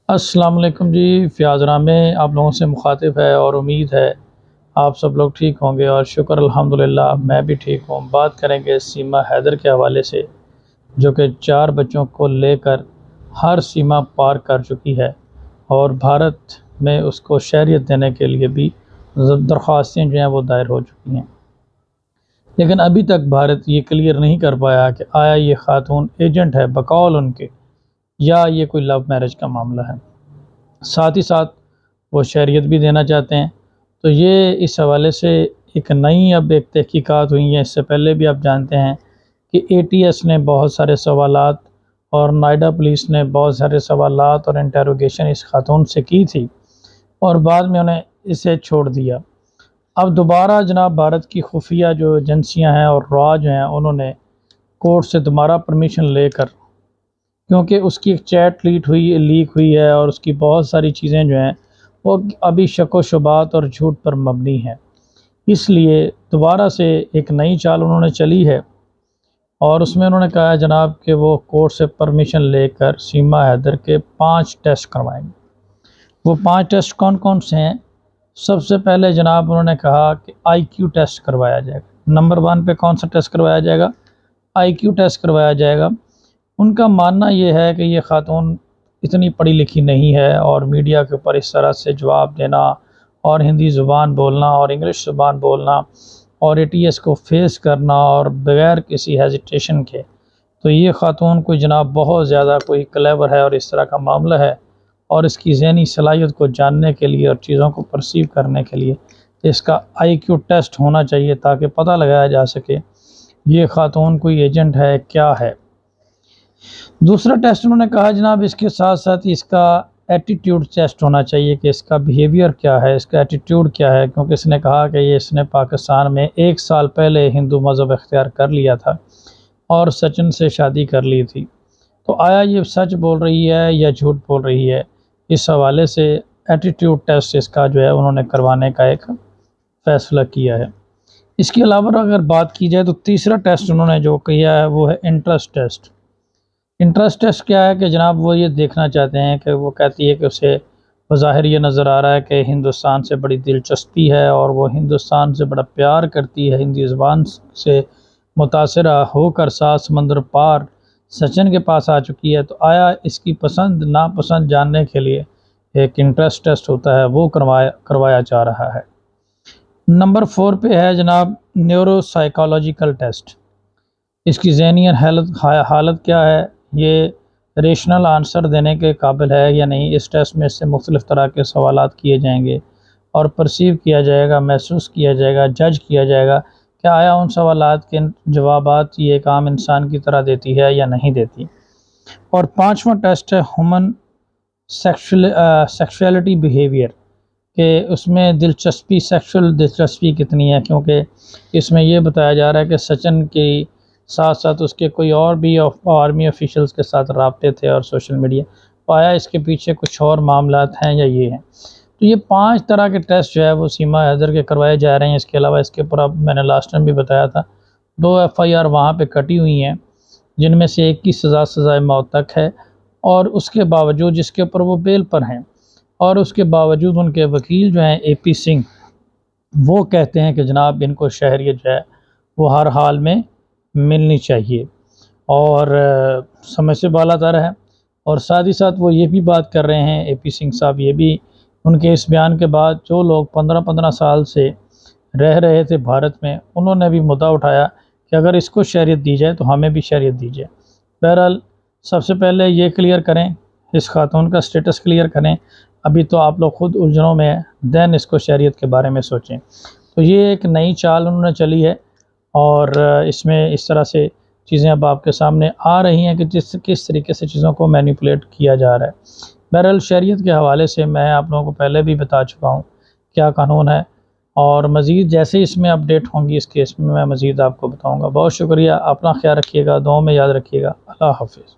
السلام علیکم جی، فیاض رامے آپ لوگوں سے مخاطب ہے اور امید ہے آپ سب لوگ ٹھیک ہوں گے، اور شکر الحمدللہ میں بھی ٹھیک ہوں۔ بات کریں گے سیما حیدر کے حوالے سے، جو کہ 4 بچوں کو لے کر ہر سیما پار کر چکی ہے اور بھارت میں اس کو شہریت دینے کے لیے بھی درخواستیں جو ہیں وہ دائر ہو چکی ہیں، لیکن ابھی تک بھارت یہ کلیئر نہیں کر پایا کہ آیا یہ خاتون ایجنٹ ہے بقول ان کے، یا یہ کوئی لو میرج کا معاملہ ہے۔ ساتھ ہی ساتھ وہ شہریت بھی دینا چاہتے ہیں۔ تو یہ اس حوالے سے ایک نئی ایک تحقیقات ہوئی ہیں۔ اس سے پہلے بھی آپ جانتے ہیں کہ اے ٹی ایس نے بہت سارے سوالات اور نوئیڈا پولیس نے بہت سارے سوالات اور انٹروگیشن اس خاتون سے کی تھی، اور بعد میں انہیں اسے چھوڑ دیا۔ اب دوبارہ جناب بھارت کی خفیہ جو ایجنسیاں ہیں اور را جو ہیں، انہوں نے کورٹ سے دوبارہ پرمیشن لے کر، کیونکہ اس کی ایک چیٹ لیک ہوئی ہے اور اس کی بہت ساری چیزیں جو ہیں وہ ابھی شک و شبہات اور جھوٹ پر مبنی ہیں، اس لیے دوبارہ سے ایک نئی چال انہوں نے چلی ہے، اور اس میں انہوں نے کہا ہے جناب کہ وہ کورٹ سے پرمیشن لے کر سیما حیدر کے 5 ٹیسٹ کروائیں گے۔ وہ 5 ٹیسٹ کون کون سے ہیں؟ سب سے پہلے جناب انہوں نے کہا کہ آئی کیو ٹیسٹ کروایا جائے گا۔ نمبر 1 پہ کون سا ٹیسٹ کروایا جائے گا؟ آئی کیو ٹیسٹ کروایا جائے گا۔ ان کا ماننا یہ ہے کہ یہ خاتون اتنی پڑھی لکھی نہیں ہے، اور میڈیا کے اوپر اس طرح سے جواب دینا اور ہندی زبان بولنا اور انگلش زبان بولنا اور اے ٹی ایس کو فیس کرنا اور بغیر کسی ہیزیٹیشن کے، تو یہ خاتون کوئی جناب بہت زیادہ کوئی کلیور ہے، اور اس طرح کا معاملہ ہے، اور اس کی ذہنی صلاحیت کو جاننے کے لیے اور چیزوں کو پرسیو کرنے کے لیے اس کا آئی کیو ٹیسٹ ہونا چاہیے، تاکہ پتہ لگایا جا سکے یہ خاتون کوئی ایجنٹ ہے کیا ہے۔ دوسرا ٹیسٹ انہوں نے کہا جناب اس کے ساتھ ساتھ اس کا ایٹیٹیوڈ ٹیسٹ ہونا چاہیے کہ اس کا بیہیویئر کیا ہے، اس کا ایٹیٹیوڈ کیا ہے، کیونکہ اس نے کہا کہ اس نے پاکستان میں 1 سال پہلے ہندو مذہب اختیار کر لیا تھا اور سچن سے شادی کر لی تھی، تو آیا یہ سچ بول رہی ہے یا جھوٹ بول رہی ہے؟ اس حوالے سے ایٹیٹیوڈ ٹیسٹ اس کا جو ہے انہوں نے کروانے کا ایک فیصلہ کیا ہے۔ اس کے علاوہ اگر بات کی جائے تو تیسرا ٹیسٹ انہوں نے جو کیا ہے وہ ہے انٹرسٹ ٹیسٹ۔ انٹرسٹ ٹیسٹ کیا ہے کہ جناب وہ یہ دیکھنا چاہتے ہیں کہ وہ کہتی ہے کہ اسے بظاہر یہ نظر آ رہا ہے کہ ہندوستان سے بڑی دلچسپی ہے اور وہ ہندوستان سے بڑا پیار کرتی ہے، ہندی زبان سے متاثرہ ہو کر 7 سمندر پار سچن کے پاس آ چکی ہے، تو آیا اس کی پسند ناپسند جاننے کے لیے ایک انٹرسٹ ٹیسٹ ہوتا ہے وہ کروایا جا رہا ہے۔ نمبر 4 پہ ہے جناب نیورو سائیکالوجیکل ٹیسٹ۔ اس کی ذہنی حالت کیا ہے، یہ ریشنل آنسر دینے کے قابل ہے یا نہیں۔ اس ٹیسٹ میں اس سے مختلف طرح کے سوالات کیے جائیں گے اور پرسیو کیا جائے گا، محسوس کیا جائے گا، جج کیا جائے گا کہ آیا ان سوالات کے جوابات یہ ایک عام انسان کی طرح دیتی ہے یا نہیں دیتی۔ اور 5واں ٹیسٹ ہے ہیومن سیکشولیٹی بیہیویئر، کہ اس میں سیکشول دلچسپی کتنی ہے، کیونکہ اس میں یہ بتایا جا رہا ہے کہ سچن کی ساتھ ساتھ اس کے کوئی اور بھی آرمی آفیشلز کے ساتھ رابطے تھے اور سوشل میڈیا، تو آیا اس کے پیچھے کچھ اور معاملات ہیں یا یہ ہیں۔ تو یہ 5 طرح کے ٹیسٹ جو ہے وہ سیما حیدر کے کروائے جا رہے ہیں۔ اس کے علاوہ اس کے اوپر اب میں نے لاسٹ ٹائم بھی بتایا تھا 2 FIR وہاں پہ کٹی ہوئی ہیں، جن میں سے ایک کی سزائے موت تک ہے، اور اس کے باوجود جس کے اوپر وہ بیل پر ہیں، اور اس کے باوجود ان کے وکیل جو ہیں AP سنگھ، وہ کہتے ہیں کہ جناب ان کو شہریت جو ہے وہ ہر حال میں ملنی چاہیے، اور سمے سے بالا تر ہے۔ اور ساتھ ہی ساتھ وہ یہ بھی بات کر رہے ہیں AP سنگھ صاحب، یہ بھی ان کے اس بیان کے بعد جو لوگ 15 سال سے رہ رہے تھے بھارت میں، انہوں نے بھی مدعا اٹھایا کہ اگر اس کو شہریت دی جائے تو ہمیں بھی شہریت دی جائے۔ بہرحال سب سے پہلے یہ کلیئر کریں، اس خاتون کا سٹیٹس کلیئر کریں، ابھی تو آپ لوگ خود الجھنوں میں ہیں، دین اس کو شہریت کے بارے میں سوچیں۔ تو یہ ایک نئی چال انہوں نے چلی ہے، اور اس میں اس طرح سے چیزیں اب آپ کے سامنے آ رہی ہیں کہ کس طریقے سے چیزوں کو مینیپولیٹ کیا جا رہا ہے۔ بہرحال شہریت کے حوالے سے میں آپ لوگوں کو پہلے بھی بتا چکا ہوں کیا قانون ہے، اور مزید جیسے اس میں اپڈیٹ ہوں گی اس کیس میں مزید آپ کو بتاؤں گا۔ بہت شکریہ، اپنا خیال رکھیے گا، دعاؤں میں یاد رکھیے گا۔ اللہ حافظ۔